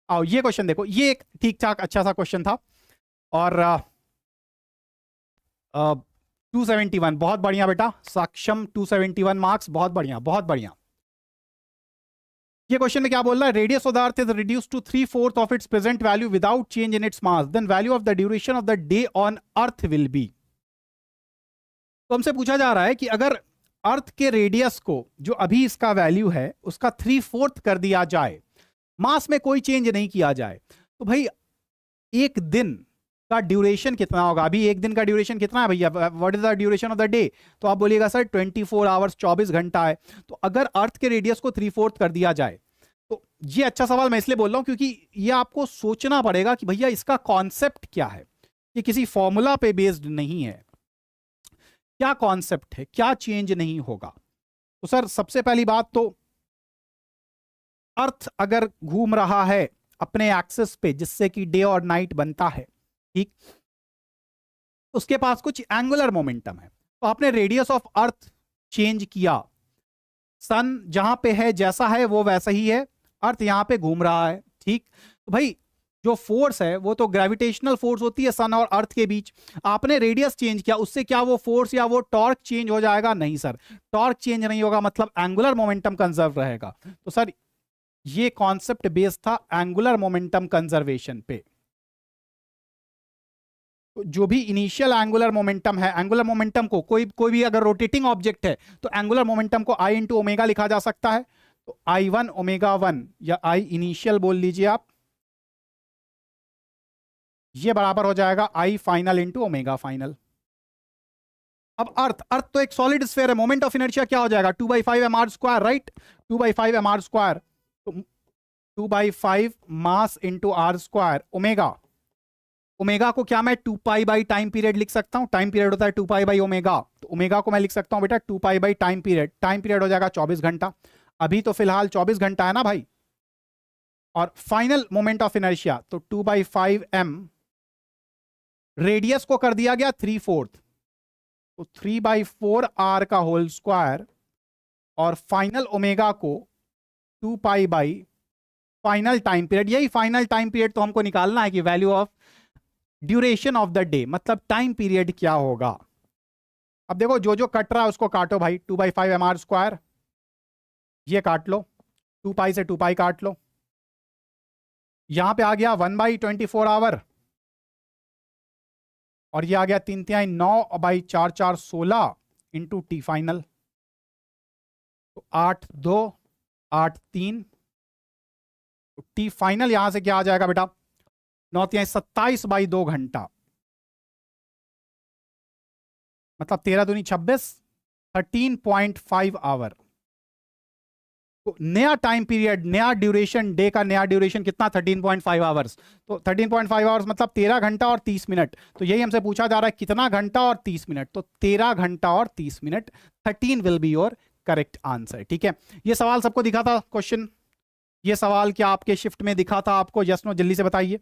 आओ ये क्वेश्चन देखो, ये एक ठीक ठाक अच्छा सा क्वेश्चन था। और 271 बहुत बढ़िया बेटा, सक्षम 271 मार्क्स, बहुत बढ़िया बहुत बढ़िया। ये क्वेश्चन में क्या बोल रहा है, radius of the earth is reduce to 3/4 of its present value without change in its mass, then value of the duration of the day on earth will be. तो हमसे पूछा जा रहा है कि अगर अर्थ के रेडियस को जो अभी इसका वैल्यू है उसका 3/4 कर दिया जाए, मास में कोई चेंज नहीं किया जाए, तो भाई एक दिन का ड्यूरेशन कितना होगा। अभी एक दिन का ड्यूरेशन कितना है भैया, what is the duration of the day, तो आप बोलिएगा सर 24 आवर्स, 24 घंटा है। तो अगर अर्थ के रेडियस को 3/4 कर दिया जाए, तो ये अच्छा सवाल मैं इसलिए बोल रहा हूं क्योंकि ये आपको सोचना पड़ेगा कि भैया इसका कॉन्सेप्ट क्या है। ये किसी फॉर्मूला पे बेस्ड नहीं है, क्या कॉन्सेप्ट है, क्या चेंज नहीं होगा। तो सर सबसे पहली बात तो अर्थ अगर घूम रहा है अपने एक्सिस पे जिससे कि डे और नाइट बनता है, ठीक, उसके पास कुछ एंगुलर मोमेंटम है। तो आपने रेडियस ऑफ अर्थ चेंज किया, सन जहां पे है जैसा है वो वैसा ही है, अर्थ यहां पे घूम रहा है, ठीक। तो भाई जो फोर्स है वो तो ग्रेविटेशनल फोर्स होती है सन और अर्थ के बीच, आपने रेडियस चेंज किया, उससे क्या वो फोर्स या वो टॉर्क चेंज हो जाएगा? नहीं सर, टॉर्क चेंज नहीं होगा, मतलब एंगुलर मोमेंटम कंजर्व रहेगा। तो सर ये कॉन्सेप्ट बेस्ड था एंगुलर मोमेंटम कंजर्वेशन पे। तो जो भी इनिशियल एंगुलर मोमेंटम है, एंगुलर मोमेंटम को कोई भी अगर रोटेटिंग ऑब्जेक्ट है तो एंगुलर मोमेंटम को आई इंटू ओमेगा लिखा जा सकता है। तो I1 ω1 या आई इनिशियल बोल लीजिए आप, ये बराबर हो जाएगा I final into omega final. अब अर्थ तो एक सॉलिड स्फीयर है, मोमेंट ऑफ इनर्शिया क्या हो जाएगा 2/5 mr², राइट, 2/5 mr²। तो 2/5 मास इंटू r²। ओमेगा को क्या मैं 2π बाई टाइम पीरियड लिख सकता हूं, टाइम पीरियड होता है 2π बाई ओमेगा, तो ओमेगा को मैं लिख सकता हूं बेटा 2π by time period, time period हो जाएगा 24 घंटा। अभी तो फिलहाल 24 घंटा है ना भाई। और फाइनल मोमेंट ऑफ इनर्शिया तो 2/5 m, रेडियस को कर दिया गया 3/4, तो 3/4 r का होल स्क्वायर, और फाइनल ओमेगा को 2π बाई फाइनल टाइम पीरियड। यही फाइनल टाइम पीरियड तो हमको निकालना है कि value of duration of the day, मतलब टाइम पीरियड क्या होगा। अब देखो जो जो कट रहा है उसको काटो भाई, 2/5 mr², ये काट लो, 2π से 2π काट लो, यहां पे आ गया 1/24 आवर, और ये आ गया 3/3 9/4 16 इंटू टी फाइनल, तो 8 2 8 3, टी फाइनल यहां से क्या आ जाएगा बेटा 9/3 27/2 घंटा, मतलब 13 दूनी 26, 13.5 आवर। तो नया टाइम पीरियड, नया ड्यूरेशन, डे का नया ड्यूरेशन कितना 13.5 आवर्स। तो 13.5 आवर्स मतलब 13 घंटा और 30 मिनट। तो यही हमसे पूछा जा रहा है कितना घंटा और 30 मिनट, तो 13 घंटा और 30 minute, 13 will be your correct answer. ठीक है, ये सवाल सबको दिखा था क्वेश्चन, ये सवाल क्या आपके शिफ्ट में दिखा था आपको, यस नो जल्दी से बताइए।